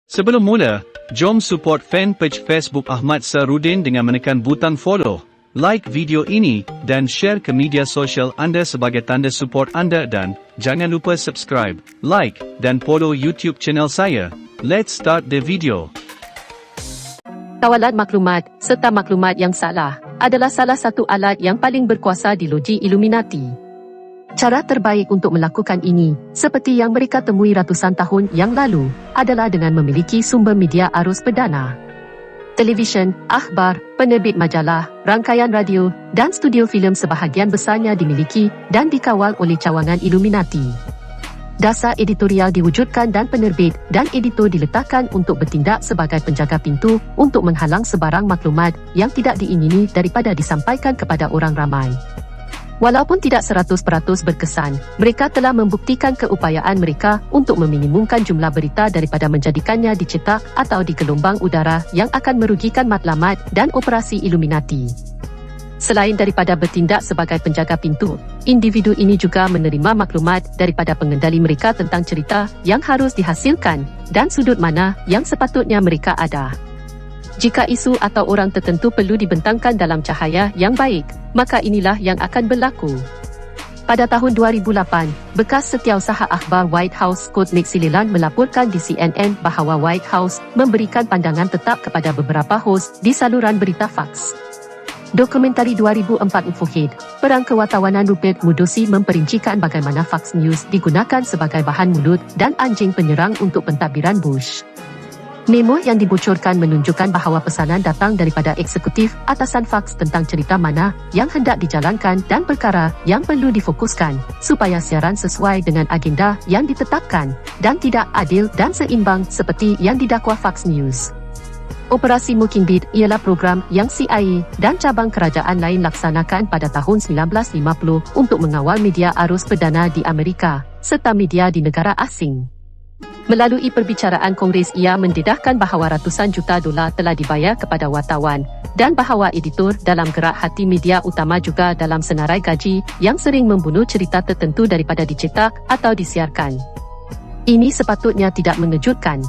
Sebelum mula, jom support fanpage Facebook Ahmad Sarudin dengan menekan butang follow, like video ini dan share ke media sosial anda sebagai tanda support anda dan jangan lupa subscribe, like dan follow YouTube channel saya. Let's start the video. Kawalan maklumat serta maklumat yang salah adalah salah satu alat yang paling berkuasa di loji Illuminati. Cara terbaik untuk melakukan ini, seperti yang mereka temui ratusan tahun yang lalu, adalah dengan memiliki sumber media arus perdana. Televisyen, akhbar, penerbit majalah, rangkaian radio, dan studio filem sebahagian besarnya dimiliki dan dikawal oleh cawangan Illuminati. Dasar editorial diwujudkan dan penerbit dan editor diletakkan untuk bertindak sebagai penjaga pintu untuk menghalang sebarang maklumat yang tidak diingini daripada disampaikan kepada orang ramai. Walaupun tidak 100% berkesan, mereka telah membuktikan keupayaan mereka untuk meminimumkan jumlah berita daripada menjadikannya dicetak atau di gelombang udara yang akan merugikan matlamat dan operasi Illuminati. Selain daripada bertindak sebagai penjaga pintu, individu ini juga menerima maklumat daripada pengendali mereka tentang cerita yang harus dihasilkan dan sudut mana yang sepatutnya mereka ada. Jika isu atau orang tertentu perlu dibentangkan dalam cahaya yang baik, maka inilah yang akan berlaku. Pada tahun 2008, bekas setiausaha akhbar White House Scott McClellan melaporkan di CNN bahawa White House memberikan pandangan tetap kepada beberapa hos di saluran berita Fox. Dokumentari 2004 Ufohead, Perang Kewartawanan Rupert Murdoch memperincikan bagaimana Fox News digunakan sebagai bahan mulut dan anjing penyerang untuk pentadbiran Bush. Memo yang dibocorkan menunjukkan bahawa pesanan datang daripada eksekutif atasan Fox tentang cerita mana yang hendak dijalankan dan perkara yang perlu difokuskan supaya siaran sesuai dengan agenda yang ditetapkan dan tidak adil dan seimbang seperti yang didakwa Fox News. Operasi Mockingbird ialah program yang CIA dan cabang kerajaan lain laksanakan pada tahun 1950 untuk mengawal media arus perdana di Amerika serta media di negara asing. Melalui perbicaraan Kongres, ia mendedahkan bahawa ratusan juta dolar telah dibayar kepada wartawan dan bahawa editor dalam gerak hati media utama juga dalam senarai gaji yang sering membunuh cerita tertentu daripada dicetak atau disiarkan. Ini sepatutnya tidak mengejutkan.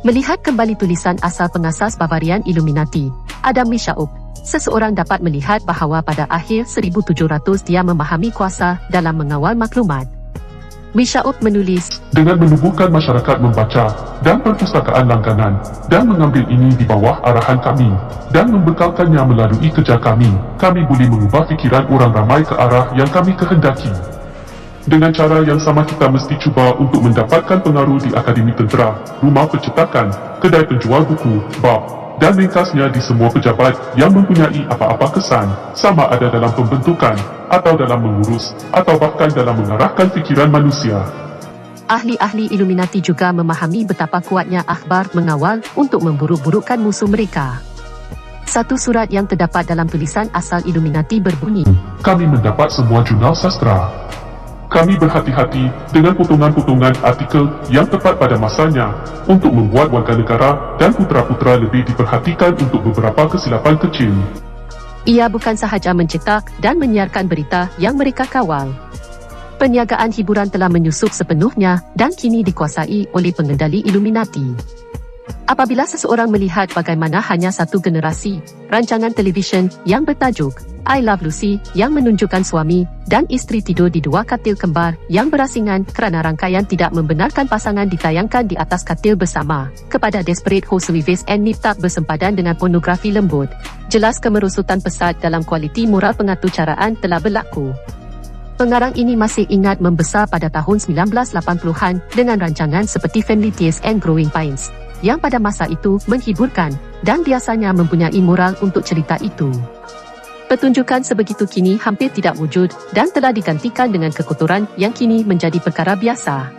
Melihat kembali tulisan asal pengasas Bavarian Illuminati, Adam Weishaupt, seseorang dapat melihat bahawa pada akhir 1700 dia memahami kuasa dalam mengawal maklumat. Weishaupt menulis, dengan menubuhkan masyarakat membaca dan perpustakaan langganan dan mengambil ini di bawah arahan kami dan membekalkannya melalui kerja kami boleh mengubah fikiran orang ramai ke arah yang kami kehendaki. Dengan cara yang sama kita mesti cuba untuk mendapatkan pengaruh di Akademi Tentera, rumah percetakan, kedai penjual buku, bab dan ringkasnya di semua pejabat yang mempunyai apa-apa kesan, sama ada dalam pembentukan atau dalam mengurus atau bahkan dalam mengarahkan fikiran manusia. Ahli-ahli Illuminati juga memahami betapa kuatnya akhbar mengawal untuk memburuk-burukkan musuh mereka. Satu surat yang terdapat dalam tulisan asal Illuminati berbunyi, kami mendapat semua jurnal sastra. Kami berhati-hati dengan potongan-potongan artikel yang tepat pada masanya untuk membuat warga negara dan putera-putera lebih diperhatikan untuk beberapa kesilapan kecil. Ia bukan sahaja mencetak dan menyiarkan berita yang mereka kawal. Perniagaan hiburan telah menyusup sepenuhnya dan kini dikuasai oleh pengendali Illuminati. Apabila seseorang melihat bagaimana hanya satu generasi rancangan televisyen yang bertajuk I Love Lucy yang menunjukkan suami dan isteri tidur di dua katil kembar yang berasingan kerana rangkaian tidak membenarkan pasangan ditayangkan di atas katil bersama, kepada Desperate Housewives and Nip Tuck bersempadan dengan pornografi lembut, jelas kemerosotan pesat dalam kualiti moral pengaturcaraan telah berlaku. Pengarang ini masih ingat membesar pada tahun 1980-an dengan rancangan seperti Family Ties and Growing Pains yang pada masa itu menghiburkan dan biasanya mempunyai moral untuk cerita itu. Pertunjukan sebegitu kini hampir tidak wujud dan telah digantikan dengan kekotoran yang kini menjadi perkara biasa.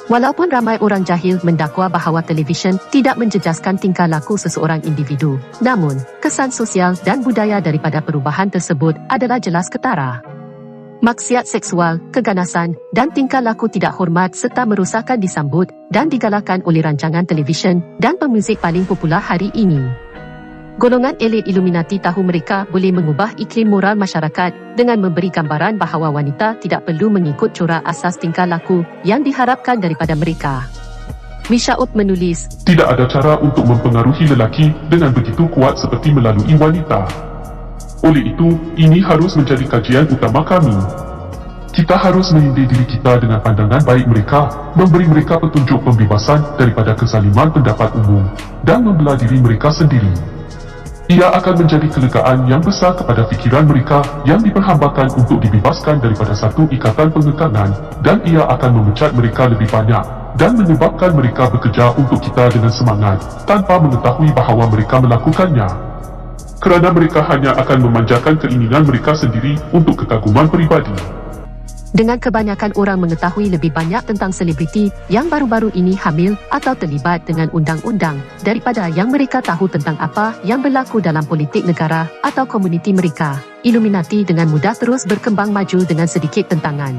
Walaupun ramai orang jahil mendakwa bahawa televisyen tidak menjejaskan tingkah laku seseorang individu, namun kesan sosial dan budaya daripada perubahan tersebut adalah jelas ketara. Maksiat seksual, keganasan dan tingkah laku tidak hormat serta merosakkan disambut dan digalakkan oleh rancangan televisyen dan pemuzik paling popular hari ini. Golongan elit Illuminati tahu mereka boleh mengubah iklim moral masyarakat dengan memberi gambaran bahawa wanita tidak perlu mengikut corak asas tingkah laku yang diharapkan daripada mereka. Mishaub menulis, Tidak ada cara untuk mempengaruhi lelaki dengan begitu kuat seperti melalui wanita. Oleh itu, ini harus menjadi kajian utama kami. Kita harus menindih diri kita dengan pandangan baik mereka, memberi mereka petunjuk pembebasan daripada kezaliman pendapat umum, dan membelah diri mereka sendiri. Ia akan menjadi kelegaan yang besar kepada fikiran mereka yang diperhambakan untuk dibebaskan daripada satu ikatan pengekangan, dan ia akan memecat mereka lebih banyak dan menyebabkan mereka bekerja untuk kita dengan semangat tanpa mengetahui bahawa mereka melakukannya. Kerana mereka hanya akan memanjakan keinginan mereka sendiri untuk kekaguman peribadi. dengan kebanyakan orang mengetahui lebih banyak tentang selebriti yang baru-baru ini hamil atau terlibat dengan undang-undang daripada yang mereka tahu tentang apa yang berlaku dalam politik negara atau komuniti mereka. Illuminati dengan mudah terus berkembang maju dengan sedikit tentangan.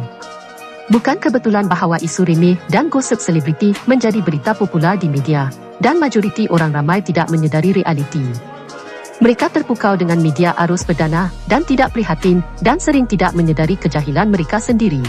Bukan kebetulan bahawa isu remeh dan gosip selebriti menjadi berita popular di media, dan majoriti orang ramai tidak menyedari realiti. Mereka terpukau dengan media arus perdana dan tidak prihatin dan sering tidak menyedari kejahilan mereka sendiri.